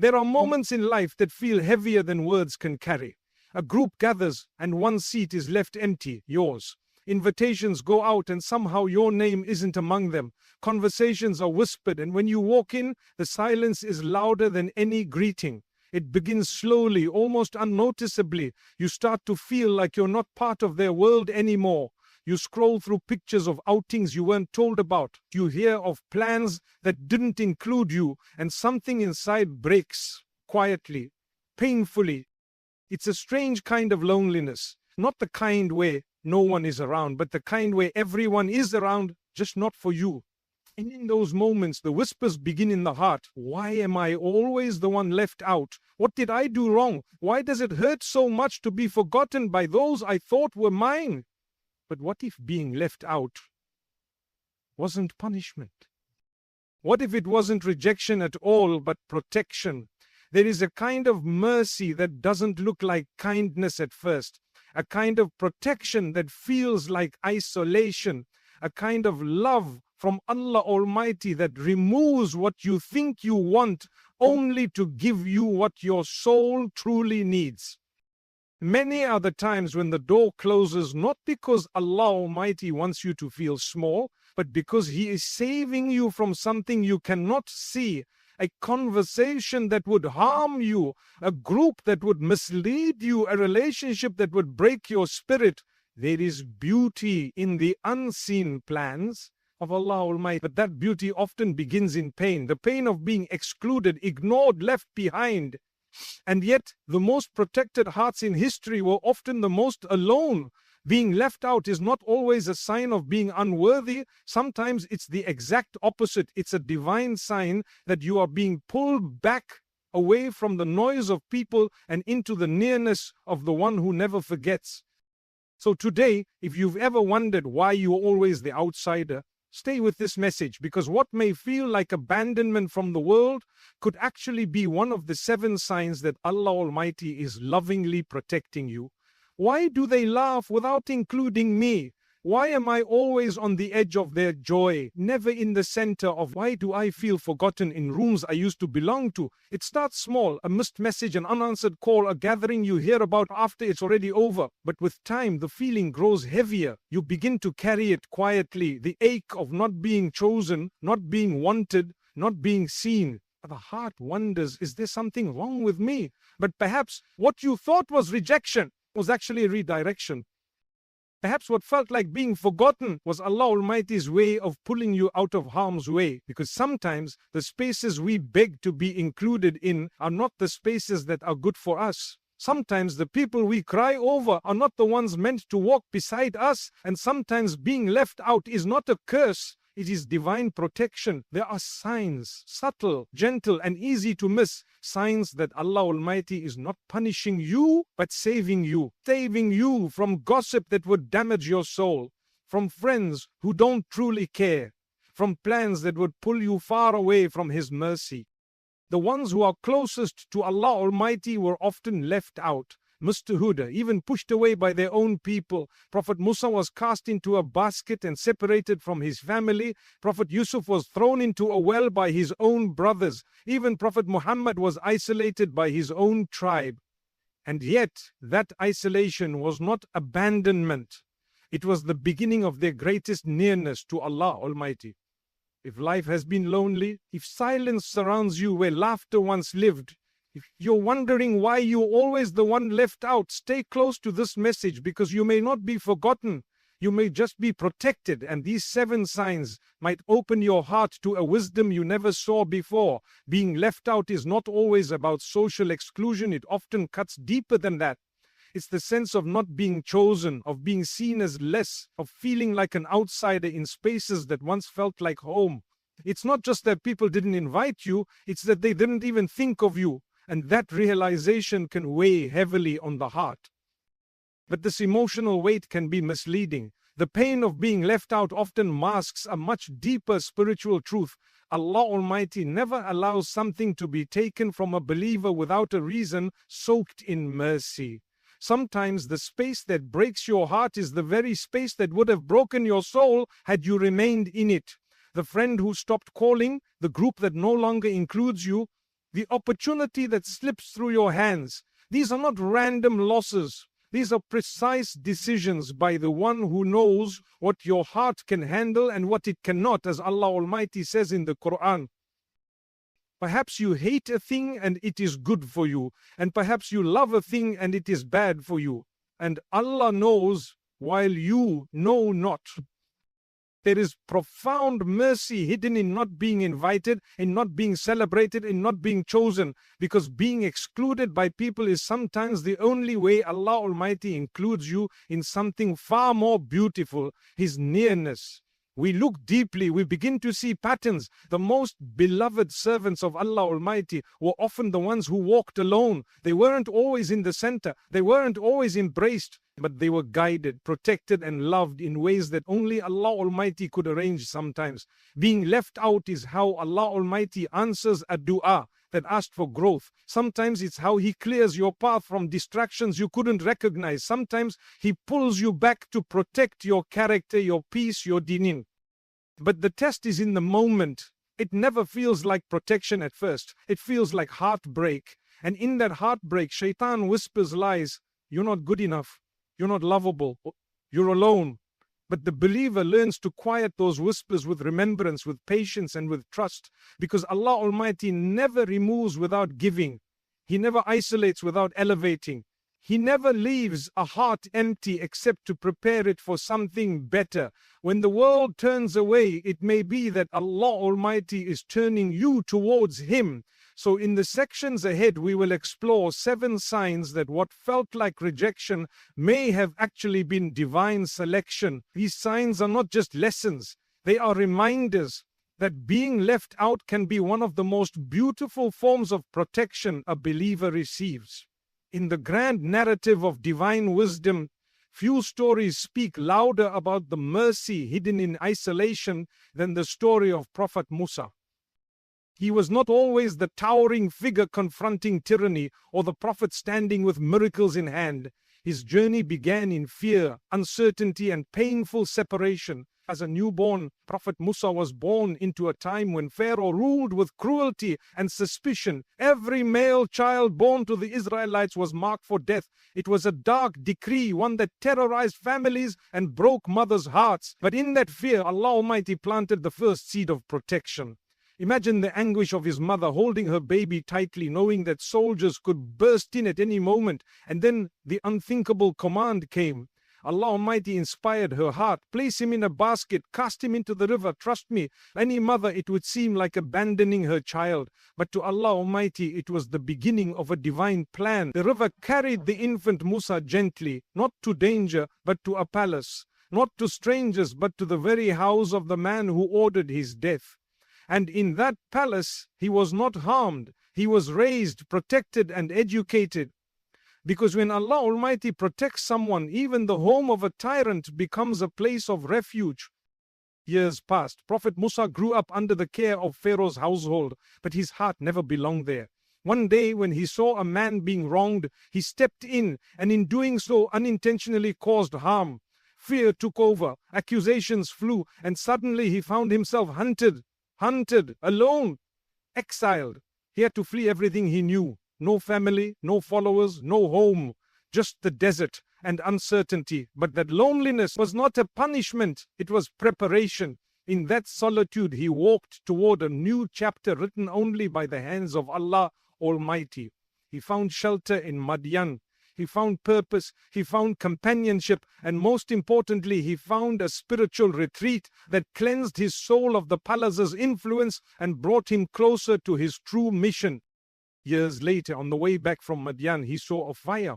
There are moments in life that feel heavier than words can carry. A group gathers and one seat is left empty, yours. Invitations go out and somehow your name isn't among them. Conversations are whispered, and when you walk in, the silence is louder than any greeting. It begins slowly, almost unnoticeably. You start to feel like you're not part of their world anymore. You scroll through pictures of outings you weren't told about. You hear of plans that didn't include you, and something inside breaks, quietly, painfully. It's a strange kind of loneliness, not the kind where no one is around, but the kind where everyone is around, just not for you. And in those moments, the whispers begin in the heart. Why am I always the one left out? What did I do wrong? Why does it hurt so much to be forgotten by those I thought were mine? But what if being left out wasn't punishment? What if it wasn't rejection at all, but protection? There is a kind of mercy that doesn't look like kindness at first, a kind of protection that feels like isolation, a kind of love from Allah Almighty that removes what you think you want only to give you what your soul truly needs. Many are the times when the door closes, not because Allah Almighty wants you to feel small, but because He is saving you from something you cannot see, a conversation that would harm you, a group that would mislead you, a relationship that would break your spirit. There is beauty in the unseen plans of Allah Almighty, but that beauty often begins in pain, the pain of being excluded, ignored, left behind. And yet, the most protected hearts in history were often the most alone. Being left out is not always a sign of being unworthy. Sometimes it's the exact opposite. It's a divine sign that you are being pulled back away from the noise of people and into the nearness of the one who never forgets. So today, if you've ever wondered why you're always the outsider, stay with this message, because what may feel like abandonment from the world could actually be one of the 7 signs that Allah Almighty is lovingly protecting you. Why do they laugh without including me? Why am I always on the edge of their joy, never in the center of why do I feel forgotten in rooms I used to belong to? It starts small, a missed message, an unanswered call, a gathering you hear about after it's already over. But with time, the feeling grows heavier. You begin to carry it quietly, the ache of not being chosen, not being wanted, not being seen. The heart wonders, is there something wrong with me? But perhaps what you thought was rejection was actually redirection. Perhaps what felt like being forgotten was Allah Almighty's way of pulling you out of harm's way, because sometimes the spaces we beg to be included in are not the spaces that are good for us. Sometimes the people we cry over are not the ones meant to walk beside us, and sometimes being left out is not a curse. It is divine protection. There are signs, subtle, gentle, and easy to miss, signs that Allah Almighty is not punishing you, but saving you from gossip that would damage your soul, from friends who don't truly care, from plans that would pull you far away from His mercy. The ones who are closest to Allah Almighty were often left out, Mustahud, even pushed away by their own people. Prophet Musa was cast into a basket and separated from his family. Prophet Yusuf was thrown into a well by his own brothers. Even Prophet Muhammad was isolated by his own tribe. And yet, that isolation was not abandonment. It was the beginning of their greatest nearness to Allah Almighty. If life has been lonely, if silence surrounds you where laughter once lived, if you're wondering why you're always the one left out, stay close to this message, because you may not be forgotten. You may just be protected, and these 7 signs might open your heart to a wisdom you never saw before. Being left out is not always about social exclusion. It often cuts deeper than that. It's the sense of not being chosen, of being seen as less, of feeling like an outsider in spaces that once felt like home. It's not just that people didn't invite you, it's that they didn't even think of you. And that realization can weigh heavily on the heart. But this emotional weight can be misleading. The pain of being left out often masks a much deeper spiritual truth. Allah Almighty never allows something to be taken from a believer without a reason, soaked in mercy. Sometimes the space that breaks your heart is the very space that would have broken your soul had you remained in it. The friend who stopped calling, the group that no longer includes you, the opportunity that slips through your hands. These are not random losses. These are precise decisions by the one who knows what your heart can handle and what it cannot, as Allah Almighty says in the Quran. Perhaps you hate a thing and it is good for you, and perhaps you love a thing and it is bad for you. And Allah knows while you know not. There is profound mercy hidden in not being invited, in not being celebrated, in not being chosen, because being excluded by people is sometimes the only way Allah Almighty includes you in something far more beautiful, His nearness. We look deeply, we begin to see patterns. The most beloved servants of Allah Almighty were often the ones who walked alone. They weren't always in the center, they weren't always embraced, but they were guided, protected, and loved in ways that only Allah Almighty could arrange sometimes. Being left out is how Allah Almighty answers a dua that asked for growth. Sometimes it's how He clears your path from distractions you couldn't recognize. Sometimes He pulls you back to protect your character, your peace, your deen. But the test is in the moment. It never feels like protection at first. It feels like heartbreak. And in that heartbreak, Shaitan whispers lies. You're not good enough. You're not lovable. You're alone. But the believer learns to quiet those whispers with remembrance, with patience, and with trust. Because Allah Almighty never removes without giving. He never isolates without elevating. He never leaves a heart empty except to prepare it for something better. When the world turns away, it may be that Allah Almighty is turning you towards Him. So in the sections ahead, we will explore 7 signs that what felt like rejection may have actually been divine selection. These signs are not just lessons, they are reminders that being left out can be one of the most beautiful forms of protection a believer receives. In the grand narrative of divine wisdom, few stories speak louder about the mercy hidden in isolation than the story of Prophet Musa. He was not always the towering figure confronting tyranny or the prophet standing with miracles in hand. His journey began in fear, uncertainty, and painful separation. As a newborn, Prophet Musa was born into a time when Pharaoh ruled with cruelty and suspicion. Every male child born to the Israelites was marked for death. It was a dark decree, one that terrorized families and broke mothers' hearts. But in that fear, Allah Almighty planted the first seed of protection. Imagine the anguish of his mother holding her baby tightly, knowing that soldiers could burst in at any moment. And then the unthinkable command came. Allah Almighty inspired her heart. Place him in a basket, cast him into the river. Trust me, any mother, it would seem like abandoning her child. But to Allah Almighty, it was the beginning of a divine plan. The river carried the infant Musa gently, not to danger, but to a palace. Not to strangers, but to the very house of the man who ordered his death. And in that palace, he was not harmed. He was raised, protected, and educated. Because when Allah Almighty protects someone, even the home of a tyrant becomes a place of refuge. Years passed. Prophet Musa grew up under the care of Pharaoh's household, but his heart never belonged there. One day, when he saw a man being wronged, he stepped in, and in doing so unintentionally caused harm. Fear took over, accusations flew, and suddenly he found himself hunted, alone, exiled. He had to flee everything he knew. No family, no followers, no home, just the desert and uncertainty. But that loneliness was not a punishment, it was preparation. In that solitude, he walked toward a new chapter written only by the hands of Allah Almighty. He found shelter in Madian. He found purpose, he found companionship, and most importantly, he found a spiritual retreat that cleansed his soul of the palace's influence and brought him closer to his true mission. Years later, on the way back from Madian, he saw a fire.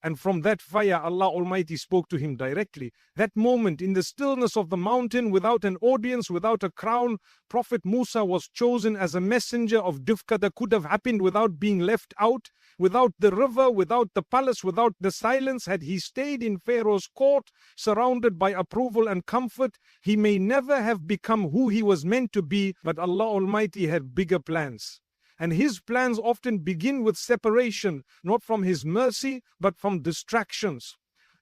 And from that fire, Allah Almighty spoke to him directly. That moment, in the stillness of the mountain, without an audience, without a crown, Prophet Musa was chosen as a messenger of Dufka that could have happened without being left out. Without the river, without the palace, without the silence, had he stayed in Pharaoh's court, surrounded by approval and comfort, he may never have become who he was meant to be, but Allah Almighty had bigger plans. And his plans often begin with separation, not from his mercy, but from distractions.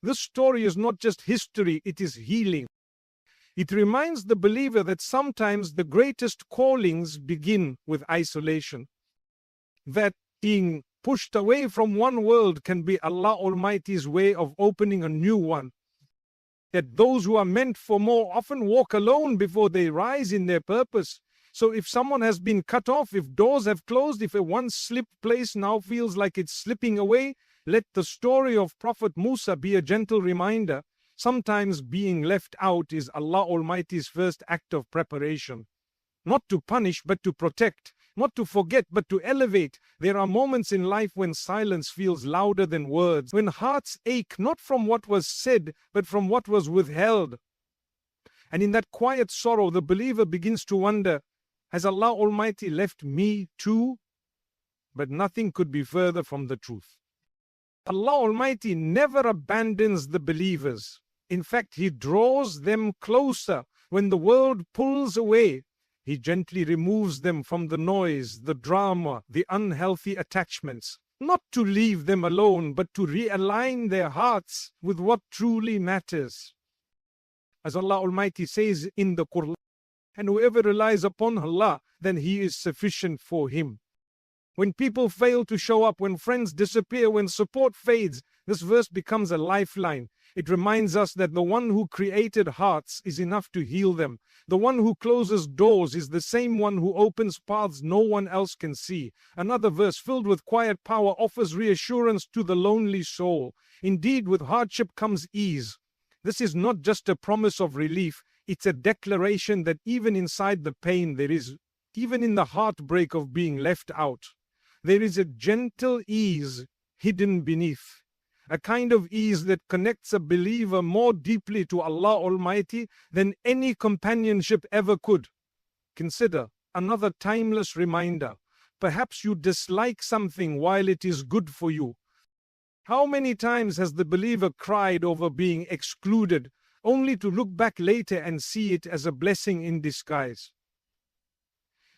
This story is not just history, it is healing. It reminds the believer that sometimes the greatest callings begin with isolation. that being pushed away from one world can be Allah Almighty's way of opening a new one. That those who are meant for more often walk alone before they rise in their purpose. So if someone has been cut off, if doors have closed, if a once slipped place now feels like it's slipping away, let the story of Prophet Musa be a gentle reminder. Sometimes being left out is Allah Almighty's first act of preparation. Not to punish, but to protect. Not to forget, but to elevate. There are moments in life when silence feels louder than words, when hearts ache not from what was said, but from what was withheld. And in that quiet sorrow, the believer begins to wonder, has Allah Almighty left me too? But nothing could be further from the truth. Allah Almighty never abandons the believers. In fact, He draws them closer. When the world pulls away, He gently removes them from the noise, the drama, the unhealthy attachments. Not to leave them alone, but to realign their hearts with what truly matters. As Allah Almighty says in the Qur'an, and whoever relies upon Allah, then He is sufficient for him. When people fail to show up, when friends disappear, when support fades, this verse becomes a lifeline. It reminds us that the one who created hearts is enough to heal them. The one who closes doors is the same one who opens paths no one else can see. Another verse filled with quiet power offers reassurance to the lonely soul. Indeed, with hardship comes ease. This is not just a promise of relief, it's a declaration that even inside the pain there is, even in the heartbreak of being left out, there is a gentle ease hidden beneath. A kind of ease that connects a believer more deeply to Allah Almighty than any companionship ever could. Consider another timeless reminder. Perhaps you dislike something while it is good for you. How many times has the believer cried over being excluded, only to look back later and see it as a blessing in disguise?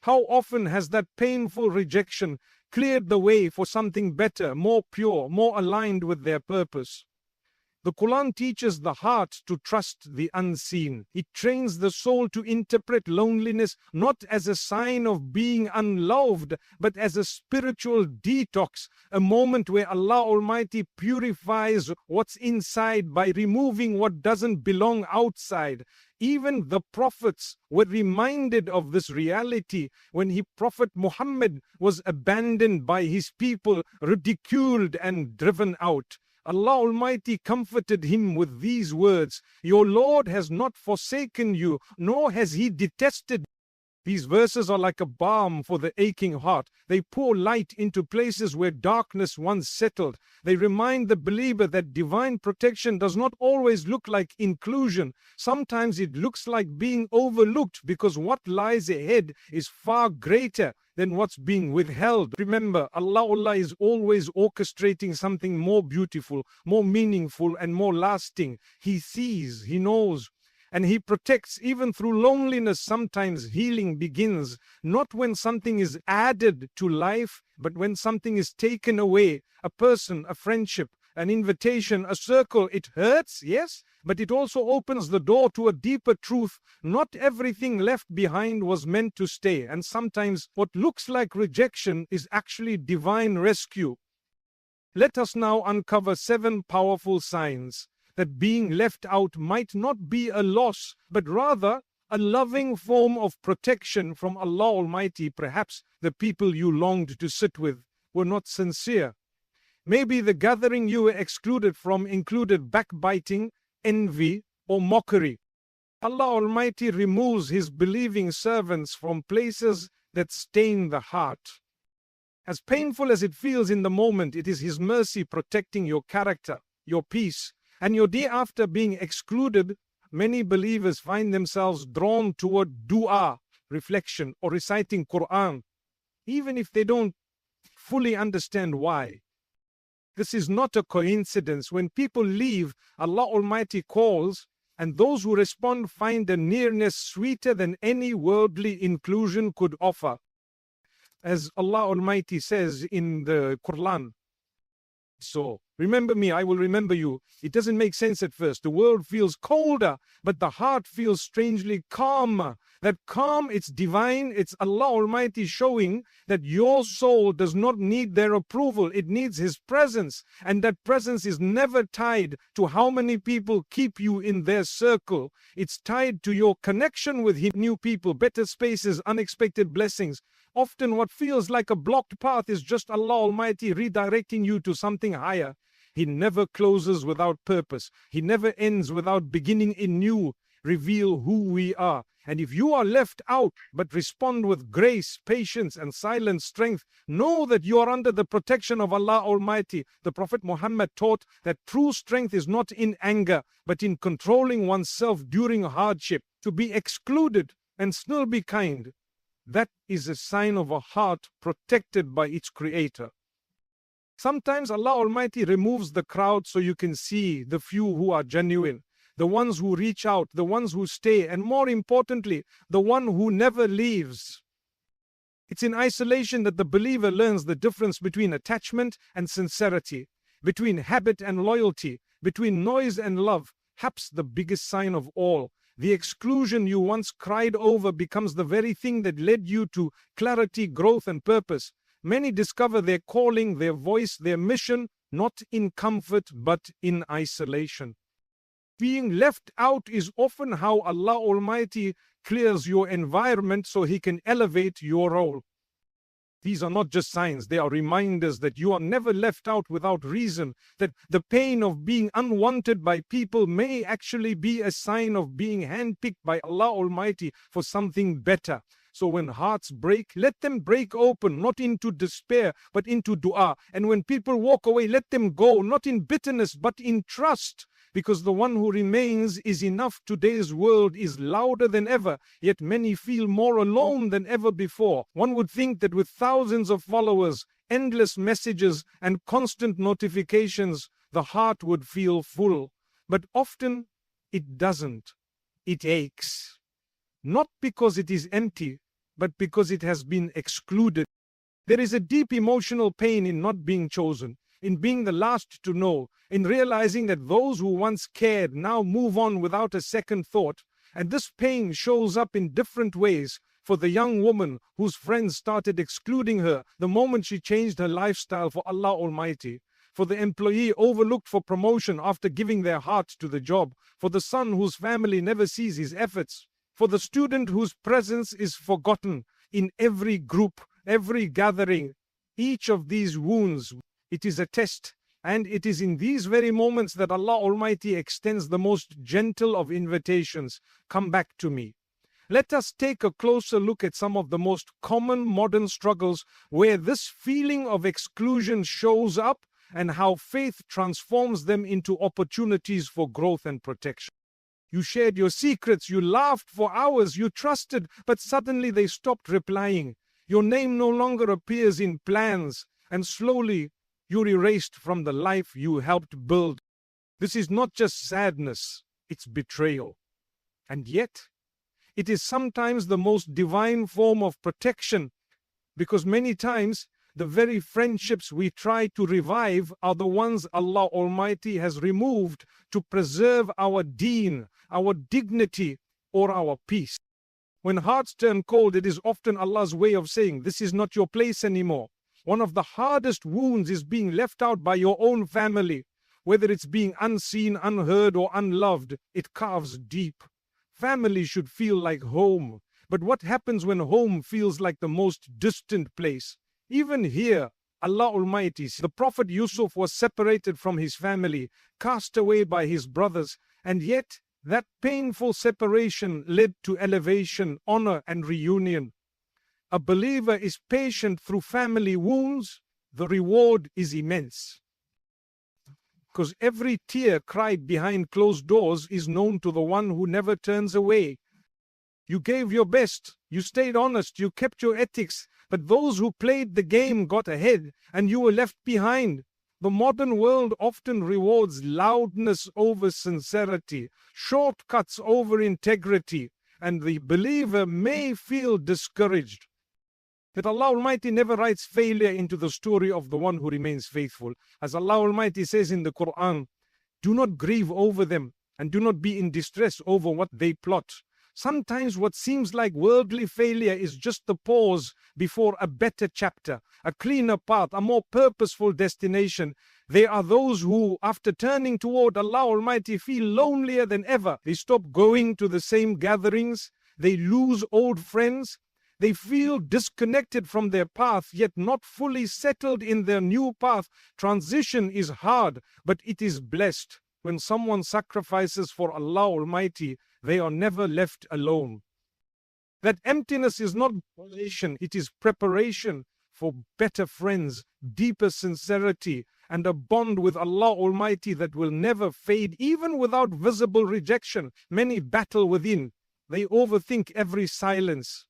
How often has that painful rejection cleared the way for something better, more pure, more aligned with their purpose? The Quran teaches the heart to trust the unseen. It trains the soul to interpret loneliness not as a sign of being unloved, but as a spiritual detox, a moment where Allah Almighty purifies what's inside by removing what doesn't belong outside. Even the prophets were reminded of this reality when Prophet Muhammad was abandoned by his people, ridiculed and driven out. Allah Almighty comforted him with these words, "Your Lord has not forsaken you, nor has He detested." These verses are like a balm for the aching heart. They pour light into places where darkness once settled. They remind the believer that divine protection does not always look like inclusion. Sometimes it looks like being overlooked because what lies ahead is far greater than what's being withheld. Remember, Allah is always orchestrating something more beautiful, more meaningful, and more lasting. He sees, He knows, and He protects even through loneliness. Sometimes healing begins not when something is added to life, but when something is taken away. A person, a friendship, an invitation, a circle. It hurts, yes, but it also opens the door to a deeper truth. Not everything left behind was meant to stay, and sometimes what looks like rejection is actually divine rescue. Let us now uncover 7 powerful signs that being left out might not be a loss, but rather a loving form of protection from Allah Almighty. Perhaps the people you longed to sit with were not sincere. Maybe the gathering you were excluded from included backbiting, envy, or mockery. Allah Almighty removes His believing servants from places that stain the heart. As painful as it feels in the moment, it is His mercy protecting your character, your peace, and your day. After being excluded, many believers find themselves drawn toward dua, reflection, or reciting Qur'an, even if they don't fully understand why. This is not a coincidence. When people leave, Allah Almighty calls, and those who respond find a nearness sweeter than any worldly inclusion could offer. As Allah Almighty says in the Quran, so Remember me, I will remember you. It doesn't make sense at first. The world feels colder, but the heart feels strangely calmer. That calm, it's divine. It's Allah Almighty showing that your soul does not need their approval. It needs His presence. And that presence is never tied to how many people keep you in their circle. It's tied to your connection with Him. New people, better spaces, unexpected blessings. Often what feels like a blocked path is just Allah Almighty redirecting you to something higher. He never closes without purpose. He never ends without beginning anew. Reveal who we are. And if you are left out, but respond with grace, patience, and silent strength, know that you are under the protection of Allah Almighty. The Prophet Muhammad taught that true strength is not in anger, but in controlling oneself during hardship. To be excluded and still be kind, that is a sign of a heart protected by its Creator. Sometimes Allah Almighty removes the crowd so you can see the few who are genuine, the ones who reach out, the ones who stay, and more importantly, the one who never leaves. It's in isolation that the believer learns the difference between attachment and sincerity, between habit and loyalty, between noise and love. Perhaps the biggest sign of all, the exclusion you once cried over becomes the very thing that led you to clarity, growth, and purpose. Many discover their calling, their voice, their mission, not in comfort, but in isolation. Being left out is often how Allah Almighty clears your environment so He can elevate your role. These are not just signs, they are reminders that you are never left out without reason, that the pain of being unwanted by people may actually be a sign of being handpicked by Allah Almighty for something better. So when hearts break, let them break open, not into despair, but into dua. And when people walk away, let them go, not in bitterness, but in trust. Because the one who remains is enough. Today's world is louder than ever, yet many feel more alone than ever before. One would think that with thousands of followers, endless messages, and constant notifications, the heart would feel full. But often it doesn't. It aches. Not because it is empty, but because it has been excluded. There is a deep emotional pain in not being chosen, in being the last to know, in realizing that those who once cared now move on without a second thought. And this pain shows up in different ways. For the young woman whose friends started excluding her the moment she changed her lifestyle for Allah Almighty. For the employee overlooked for promotion after giving their heart to the job. For the son whose family never sees his efforts. For the student whose presence is forgotten in every group, every gathering. Each of these wounds, it is a test. And it is in these very moments that Allah Almighty extends the most gentle of invitations. Come back to me. Let us take a closer look at some of the most common modern struggles where this feeling of exclusion shows up and how faith transforms them into opportunities for growth and protection. You shared your secrets, you laughed for hours, you trusted, but suddenly they stopped replying. Your name no longer appears in plans, and slowly you're erased from the life you helped build. This is not just sadness, it's betrayal. And yet, it is sometimes the most divine form of protection, because many times the very friendships we try to revive are the ones Allah Almighty has removed to preserve our deen, our dignity, or our peace. When hearts turn cold, it is often Allah's way of saying, this is not your place anymore. One of the hardest wounds is being left out by your own family. Whether it's being unseen, unheard, or unloved, it carves deep. Family should feel like home. But what happens when home feels like the most distant place? Even here, Allah Almighty, the Prophet Yusuf was separated from his family, cast away by his brothers, and yet that painful separation led to elevation, honor, and reunion. A believer is patient through family wounds, the reward is immense. Because every tear cried behind closed doors is known to the one who never turns away. You gave your best, you stayed honest, you kept your ethics, but those who played the game got ahead and you were left behind. The modern world often rewards loudness over sincerity, shortcuts over integrity, and the believer may feel discouraged. That Allah Almighty never writes failure into the story of the one who remains faithful. As Allah Almighty says in the Quran, do not grieve over them and do not be in distress over what they plot. Sometimes what seems like worldly failure is just the pause before a better chapter, a cleaner path, a more purposeful destination. They are those who, after turning toward Allah Almighty, feel lonelier than ever. They stop going to the same gatherings. They lose old friends. They feel disconnected from their path, yet not fully settled in their new path. Transition is hard, but it is blessed. When someone sacrifices for Allah Almighty, they are never left alone. That emptiness is not isolation, it is preparation for better friends, deeper sincerity, and a bond with Allah Almighty that will never fade, even without visible rejection. Many battle within. They overthink every silence.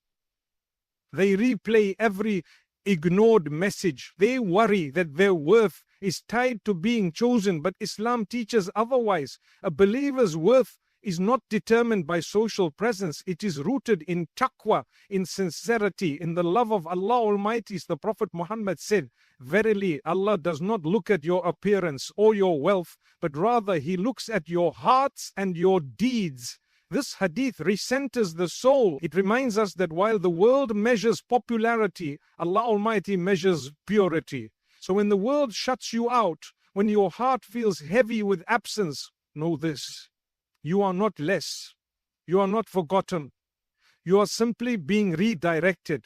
They replay every ignored message. They worry that their worth is tied to being chosen, but Islam teaches otherwise. A believer's worth is not determined by social presence. It is rooted in taqwa, in sincerity, in the love of Allah Almighty. The Prophet Muhammad said, verily, Allah does not look at your appearance or your wealth, but rather He looks at your hearts and your deeds. This hadith recenters the soul. It reminds us that while the world measures popularity, Allah Almighty measures purity. So when the world shuts you out, when your heart feels heavy with absence, know this: you are not less. You are not forgotten. You are simply being redirected.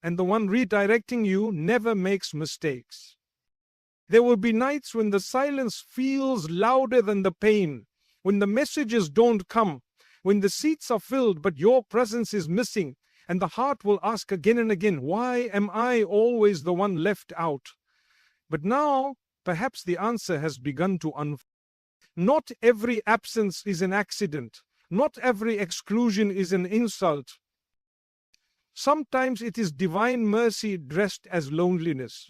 And the one redirecting you never makes mistakes. There will be nights when the silence feels louder than the pain, when the messages don't come, when the seats are filled but your presence is missing, and the heart will ask again and again, why am I always the one left out? But now, perhaps the answer has begun to unfold. Not every absence is an accident. Not every exclusion is an insult. Sometimes it is divine mercy dressed as loneliness.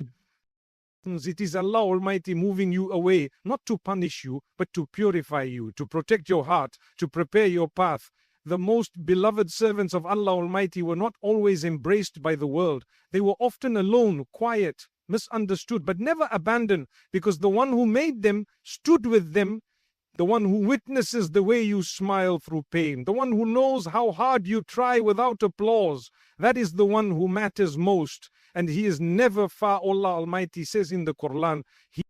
It is Allah Almighty moving you away, not to punish you, but to purify you, to protect your heart, to prepare your path. The most beloved servants of Allah Almighty were not always embraced by the world. They were often alone, quiet, misunderstood, but never abandoned, because the one who made them stood with them. The one who witnesses the way you smile through pain, the one who knows how hard you try without applause, that is the one who matters most. And He is never far. Allah Almighty says in the Quran, He